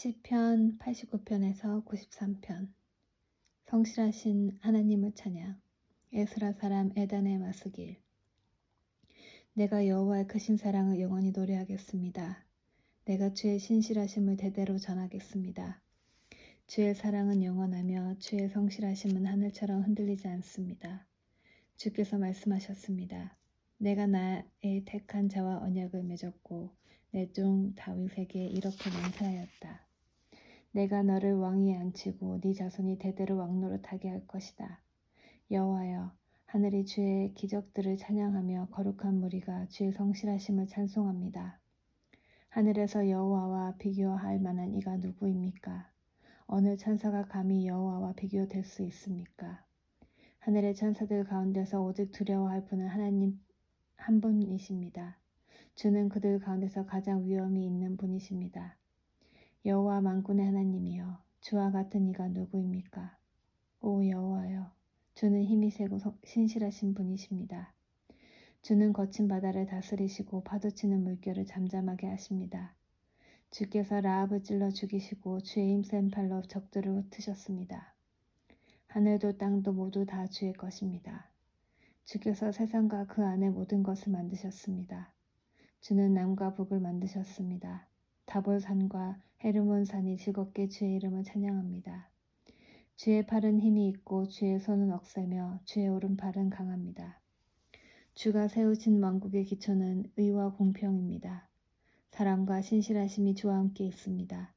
시편 89편에서 93편. 성실하신 하나님을 찬양. 에스라 사람 에단의 마스길. 내가 여호와의 크신 사랑을 영원히 노래하겠습니다. 내가 주의 신실하심을 대대로 전하겠습니다. 주의 사랑은 영원하며 주의 성실하심은 하늘처럼 흔들리지 않습니다. 주께서 말씀하셨습니다. 내가 나의 택한 자와 언약을 맺었고 내 종 다윗에게 이렇게 맹세하였다. 내가 너를 왕위에 앉히고 네 자손이 대대로 왕노릇하게 할 것이다. 여호와여, 하늘이 주의 기적들을 찬양하며 거룩한 무리가 주의 성실하심을 찬송합니다. 하늘에서 여호와와 비교할 만한 이가 누구입니까? 어느 천사가 감히 여호와와 비교될 수 있습니까? 하늘의 천사들 가운데서 오직 두려워할 분은 하나님 한 분이십니다. 주는 그들 가운데서 가장 위엄이 있는 분이십니다. 여호와 만군의 하나님이여, 주와 같은 이가 누구입니까? 오 여호와여, 주는 힘이 세고 신실하신 분이십니다. 주는 거친 바다를 다스리시고 파도치는 물결을 잠잠하게 하십니다. 주께서 라합을 찔러 죽이시고 주의 힘센 팔로 적들을 흩으셨습니다. 하늘도 땅도 모두 다 주의 것입니다. 주께서 세상과 그 안의 모든 것을 만드셨습니다. 주는 남과 북을 만드셨습니다. 다볼산과 헤르몬산이 즐겁게 주의 이름을 찬양합니다. 주의 팔은 힘이 있고 주의 손은 억세며 주의 오른팔은 강합니다. 주가 세우신 왕국의 기초는 의와 공평입니다. 사랑과 신실하심이 주와 함께 있습니다.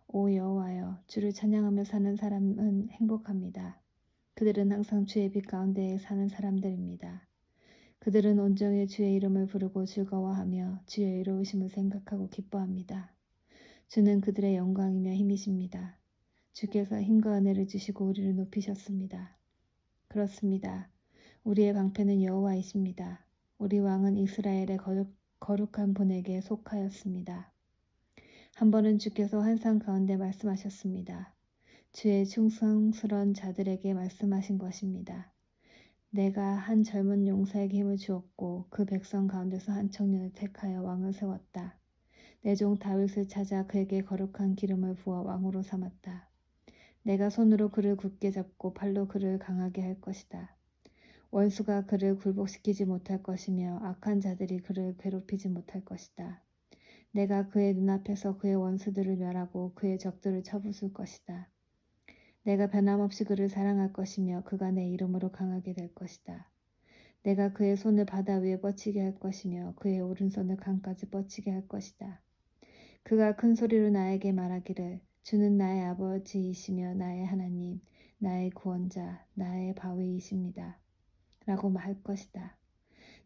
오 여호와여, 주를 찬양하며 사는 사람은 행복합니다. 그들은 항상 주의 빛 가운데에 사는 사람들입니다. 그들은 온종일 주의 이름을 부르고 즐거워하며 주의 의로우심을 생각하고 기뻐합니다. 주는 그들의 영광이며 힘이십니다. 주께서 힘과 은혜를 주시고 우리를 높이셨습니다. 그렇습니다. 우리의 방패는 여호와이십니다. 우리 왕은 이스라엘의 거룩한 분에게 속하였습니다. 한 번은 주께서 환상 가운데 말씀하셨습니다. 주의 충성스러운 자들에게 말씀하신 것입니다. 내가 한 젊은 용사에게 힘을 주었고 그 백성 가운데서 한 청년을 택하여 왕을 세웠다. 내 종 다윗을 찾아 그에게 거룩한 기름을 부어 왕으로 삼았다. 내가 손으로 그를 굳게 잡고 팔로 그를 강하게 할 것이다. 원수가 그를 굴복시키지 못할 것이며 악한 자들이 그를 괴롭히지 못할 것이다. 내가 그의 눈앞에서 그의 원수들을 멸하고 그의 적들을 쳐부술 것이다. 내가 변함없이 그를 사랑할 것이며 그가 내 이름으로 강하게 될 것이다. 내가 그의 손을 바다 위에 뻗치게 할 것이며 그의 오른손을 강까지 뻗치게 할 것이다. 그가 큰 소리로 나에게 말하기를 주는 나의 아버지이시며 나의 하나님, 나의 구원자, 나의 바위이십니다. 라고 말 것이다.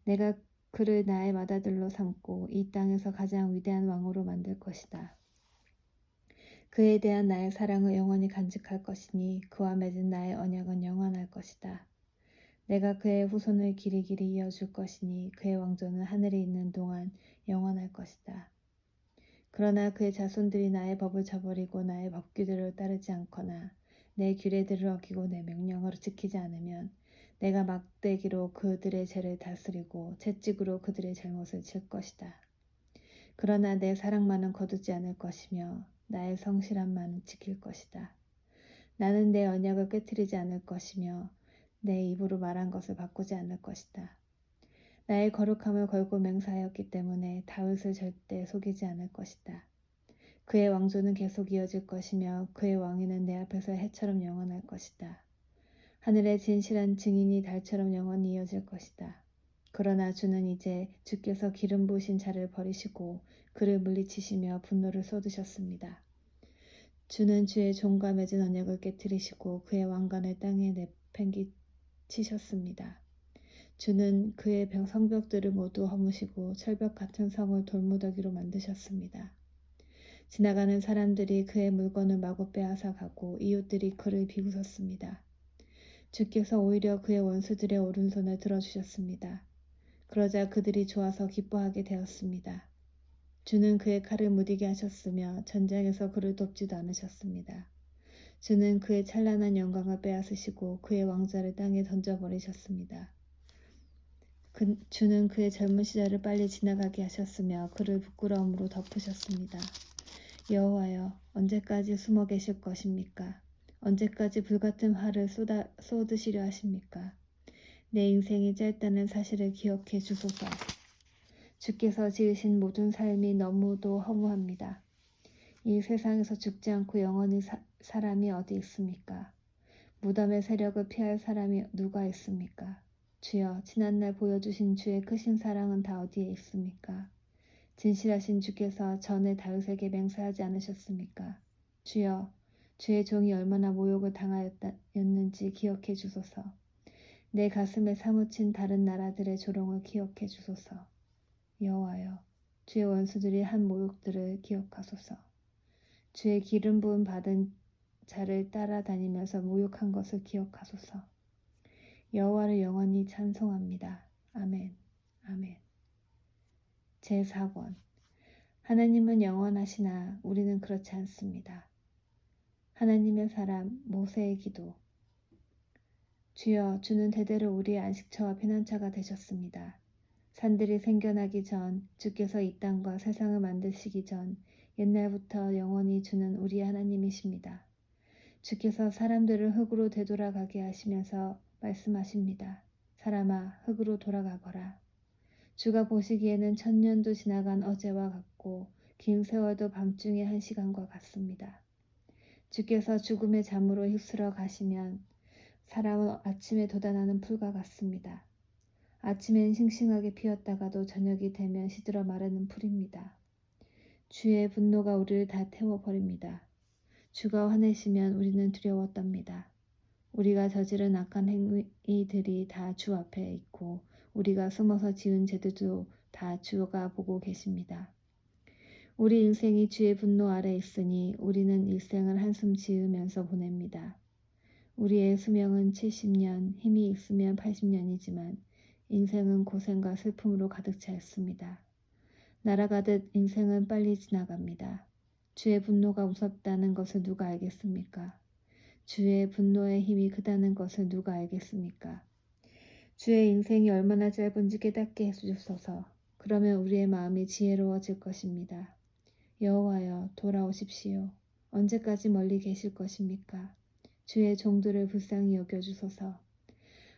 내가 그를 나의 맏아들로 삼고 이 땅에서 가장 위대한 왕으로 만들 것이다. 그에 대한 나의 사랑을 영원히 간직할 것이니 그와 맺은 나의 언약은 영원할 것이다. 내가 그의 후손을 길이길이 이어줄 것이니 그의 왕조는 하늘에 있는 동안 영원할 것이다. 그러나 그의 자손들이 나의 법을 저버리고 나의 법규들을 따르지 않거나 내 규례들을 어기고 내 명령을 지키지 않으면 내가 막대기로 그들의 죄를 다스리고 채찍으로 그들의 잘못을 칠 것이다. 그러나 내 사랑만은 거두지 않을 것이며 나의 성실함만은 지킬 것이다. 나는 내 언약을 깨트리지 않을 것이며 내 입으로 말한 것을 바꾸지 않을 것이다. 나의 거룩함을 걸고 맹세하였기 때문에 다윗을 절대 속이지 않을 것이다. 그의 왕조는 계속 이어질 것이며 그의 왕위는 내 앞에서 해처럼 영원할 것이다. 하늘의 진실한 증인이 달처럼 영원히 이어질 것이다. 그러나 주는 이제 주께서 기름 부으신 자를 버리시고 그를 물리치시며 분노를 쏟으셨습니다. 주는 주의 종과 맺은 언약을 깨뜨리시고 그의 왕관을 땅에 내팽개치셨습니다. 주는 그의 성벽들을 모두 허무시고 철벽 같은 성을 돌무더기로 만드셨습니다. 지나가는 사람들이 그의 물건을 마구 빼앗아 가고 이웃들이 그를 비웃었습니다. 주께서 오히려 그의 원수들의 오른손을 들어주셨습니다. 그러자 그들이 좋아서 기뻐하게 되었습니다. 주는 그의 칼을 무디게 하셨으며 전장에서 그를 돕지도 않으셨습니다. 주는 그의 찬란한 영광을 빼앗으시고 그의 왕좌를 땅에 던져버리셨습니다. 주는 그의 젊은 시절을 빨리 지나가게 하셨으며 그를 부끄러움으로 덮으셨습니다. 여호와여, 언제까지 숨어 계실 것입니까? 언제까지 불같은 화를 쏟으시려 하십니까? 내 인생이 짧다는 사실을 기억해 주소서. 주께서 지으신 모든 삶이 너무도 허무합니다. 이 세상에서 죽지 않고 영원히 사람이 어디 있습니까? 무덤의 세력을 피할 사람이 누가 있습니까? 주여, 지난날 보여주신 주의 크신 사랑은 다 어디에 있습니까? 진실하신 주께서 전에 다윗에게 맹세하지 않으셨습니까? 주여, 주의 종이 얼마나 모욕을 당하였는지 기억해 주소서. 내 가슴에 사무친 다른 나라들의 조롱을 기억해 주소서. 여호와여, 주의 원수들이 한 모욕들을 기억하소서. 주의 기름 부음 받은 자를 따라다니면서 모욕한 것을 기억하소서. 여호와를 영원히 찬송합니다. 아멘. 아멘. 제4권. 하나님은 영원하시나 우리는 그렇지 않습니다. 하나님의 사람 모세의 기도. 주여, 주는 대대로 우리의 안식처와 피난처가 되셨습니다. 산들이 생겨나기 전, 주께서 이 땅과 세상을 만드시기 전 옛날부터 영원히 주는 우리의 하나님이십니다. 주께서 사람들을 흙으로 되돌아가게 하시면서 말씀하십니다. 사람아, 흙으로 돌아가거라. 주가 보시기에는 1000년도 지나간 어제와 같고 긴 세월도 밤중의 1시간과 같습니다. 주께서 죽음의 잠으로 휩쓸어 가시면 사람은 아침에 돋아나는 풀과 같습니다. 아침엔 싱싱하게 피었다가도 저녁이 되면 시들어 마르는 풀입니다. 주의 분노가 우리를 다 태워버립니다. 주가 화내시면 우리는 두려워 떱니다. 우리가 저지른 악한 행위들이 다 주 앞에 있고 우리가 숨어서 지은 죄들도 다 주가 보고 계십니다. 우리 인생이 주의 분노 아래 있으니 우리는 일생을 한숨 지으면서 보냅니다. 우리의 수명은 70년, 힘이 있으면 80년이지만 인생은 고생과 슬픔으로 가득 차 있습니다. 날아가듯 인생은 빨리 지나갑니다. 주의 분노가 무섭다는 것을 누가 알겠습니까? 주의 분노의 힘이 크다는 것을 누가 알겠습니까? 주의 인생이 얼마나 짧은지 깨닫게 해주소서. 그러면 우리의 마음이 지혜로워질 것입니다. 여호와여, 돌아오십시오. 언제까지 멀리 계실 것입니까? 주의 종들을 불쌍히 여겨주소서.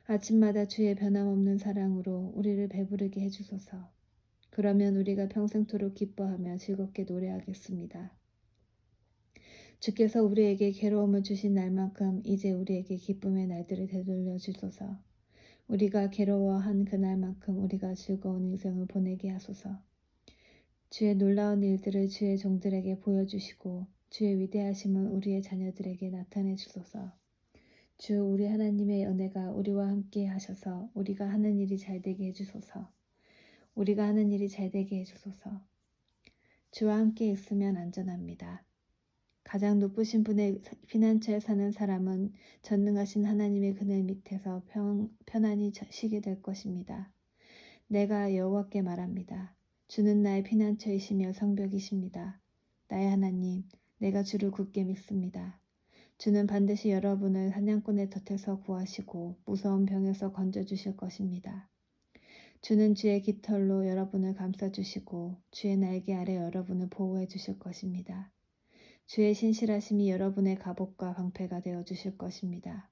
아침마다 주의 변함없는 사랑으로 우리를 배부르게 해주소서. 그러면 우리가 평생토록 기뻐하며 즐겁게 노래하겠습니다. 주께서 우리에게 괴로움을 주신 날만큼 이제 우리에게 기쁨의 날들을 되돌려 주소서. 우리가 괴로워한 그날만큼 우리가 즐거운 인생을 보내게 하소서. 주의 놀라운 일들을 주의 종들에게 보여주시고 주의 위대하심을 우리의 자녀들에게 나타내 주소서. 주 우리 하나님의 은혜가 우리와 함께 하셔서 우리가 하는 일이 잘되게 해주소서. 우리가 하는 일이 잘되게 해주소서. 주와 함께 있으면 안전합니다. 가장 높으신 분의 피난처에 사는 사람은 전능하신 하나님의 그늘 밑에서 편안히 쉬게 될 것입니다. 내가 여호와께 말합니다. 주는 나의 피난처이시며 성벽이십니다. 나의 하나님, 내가 주를 굳게 믿습니다. 주는 반드시 여러분을 사냥꾼의 덫에서 구하시고 무서운 병에서 건져주실 것입니다. 주는 주의 깃털로 여러분을 감싸주시고 주의 날개 아래 여러분을 보호해 주실 것입니다. 주의 신실하심이 여러분의 갑옷과 방패가 되어 주실 것입니다.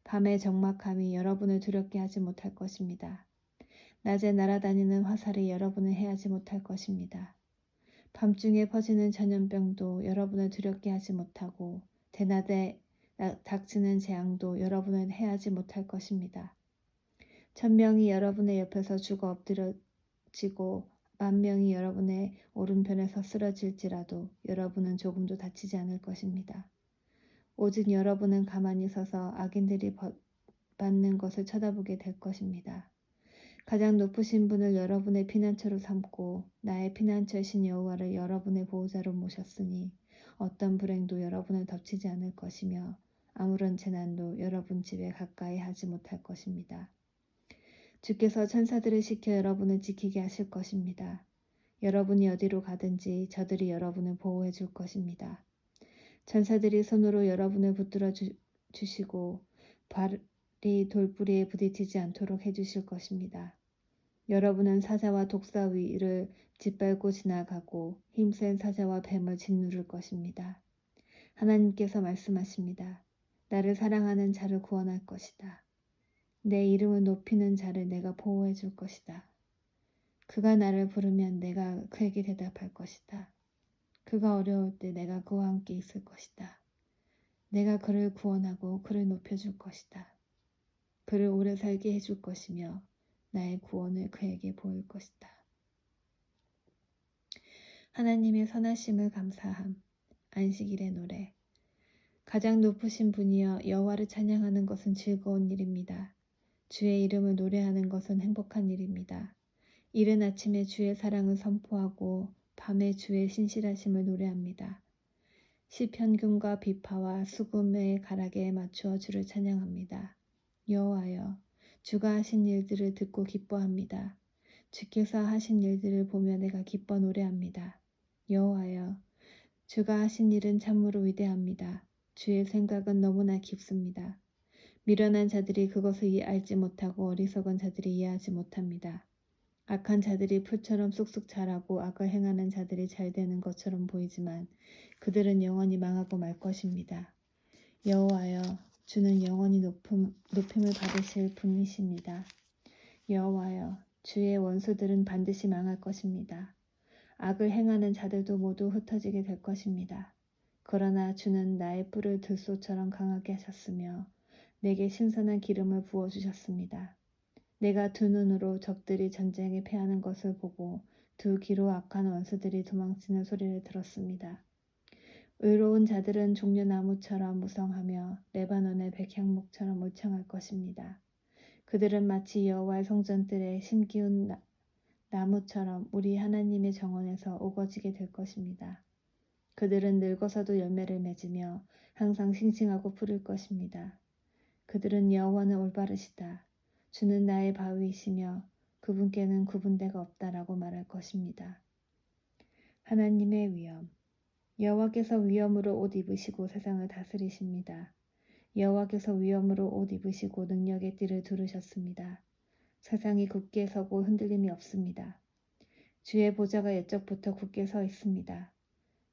밤의 적막함이 여러분을 두렵게 하지 못할 것입니다. 낮에 날아다니는 화살이 여러분을 해하지 못할 것입니다. 밤중에 퍼지는 전염병도 여러분을 두렵게 하지 못하고 대낮에 닥치는 재앙도 여러분을 해하지 못할 것입니다. 1000명이 여러분의 옆에서 죽어 엎드려지고 10,000명이 여러분의 오른편에서 쓰러질지라도 여러분은 조금도 다치지 않을 것입니다. 오직 여러분은 가만히 서서 악인들이 받는 것을 쳐다보게 될 것입니다. 가장 높으신 분을 여러분의 피난처로 삼고 나의 피난처이신 여호와를 여러분의 보호자로 모셨으니 어떤 불행도 여러분을 덮치지 않을 것이며 아무런 재난도 여러분 집에 가까이 하지 못할 것입니다. 주께서 천사들을 시켜 여러분을 지키게 하실 것입니다. 여러분이 어디로 가든지 저들이 여러분을 보호해 줄 것입니다. 천사들이 손으로 여러분을 붙들어 주시고 발이 돌부리에 부딪히지 않도록 해주실 것입니다. 여러분은 사자와 독사 위를 짓밟고 지나가고 힘센 사자와 뱀을 짓누를 것입니다. 하나님께서 말씀하십니다. 나를 사랑하는 자를 구원할 것이다. 내 이름을 높이는 자를 내가 보호해 줄 것이다. 그가 나를 부르면 내가 그에게 대답할 것이다. 그가 어려울 때 내가 그와 함께 있을 것이다. 내가 그를 구원하고 그를 높여줄 것이다. 그를 오래 살게 해줄 것이며 나의 구원을 그에게 보일 것이다. 하나님의 선하심을 감사함. 안식일의 노래. 가장 높으신 분이여 여호와를 찬양하는 것은 즐거운 일입니다. 주의 이름을 노래하는 것은 행복한 일입니다. 이른 아침에 주의 사랑을 선포하고 밤에 주의 신실하심을 노래합니다. 시편균과 비파와 수금의 가락에 맞추어 주를 찬양합니다. 여호와여, 주가 하신 일들을 듣고 기뻐합니다. 주께서 하신 일들을 보며 내가 기뻐 노래합니다. 여호와여, 주가 하신 일은 참으로 위대합니다. 주의 생각은 너무나 깊습니다. 미련한 자들이 그것을 알지 못하고 어리석은 자들이 이해하지 못합니다. 악한 자들이 풀처럼 쑥쑥 자라고 악을 행하는 자들이 잘 되는 것처럼 보이지만 그들은 영원히 망하고 말 것입니다. 여호와여, 주는 영원히 높임을 받으실 분이십니다. 여호와여, 주의 원수들은 반드시 망할 것입니다. 악을 행하는 자들도 모두 흩어지게 될 것입니다. 그러나 주는 나의 뿔을 들소처럼 강하게 하셨으며 내게 신선한 기름을 부어주셨습니다. 내가 두 눈으로 적들이 전쟁에 패하는 것을 보고 두 귀로 악한 원수들이 도망치는 소리를 들었습니다. 의로운 자들은 종려나무처럼 무성하며 레바논의 백향목처럼 울창할 것입니다. 그들은 마치 여호와의 성전들의 심기운 나무처럼 우리 하나님의 정원에서 우거지게 될 것입니다. 그들은 늙어서도 열매를 맺으며 항상 싱싱하고 푸를 것입니다. 그들은 여호와는 올바르시다. 주는 나의 바위이시며 그분께는 구분대가 없다라고 말할 것입니다. 하나님의 위엄. 여호와께서 위엄으로 옷 입으시고 세상을 다스리십니다. 여호와께서 위엄으로 옷 입으시고 능력의 띠를 두르셨습니다. 세상이 굳게 서고 흔들림이 없습니다. 주의 보좌가 옛적부터 굳게 서 있습니다.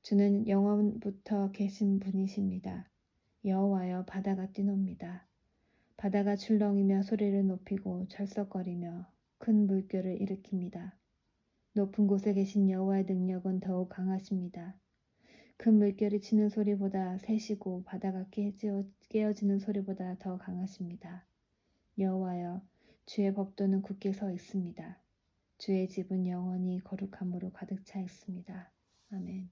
주는 영원부터 계신 분이십니다. 여호와여, 바다가 뛰놉니다. 바다가 출렁이며 소리를 높이고 철썩거리며 큰 물결을 일으킵니다. 높은 곳에 계신 여호와의 능력은 더욱 강하십니다. 큰 물결이 치는 소리보다 세시고 바다가 깨어지는 소리보다 더 강하십니다. 여호와여, 주의 법도는 굳게 서 있습니다. 주의 집은 영원히 거룩함으로 가득 차 있습니다. 아멘.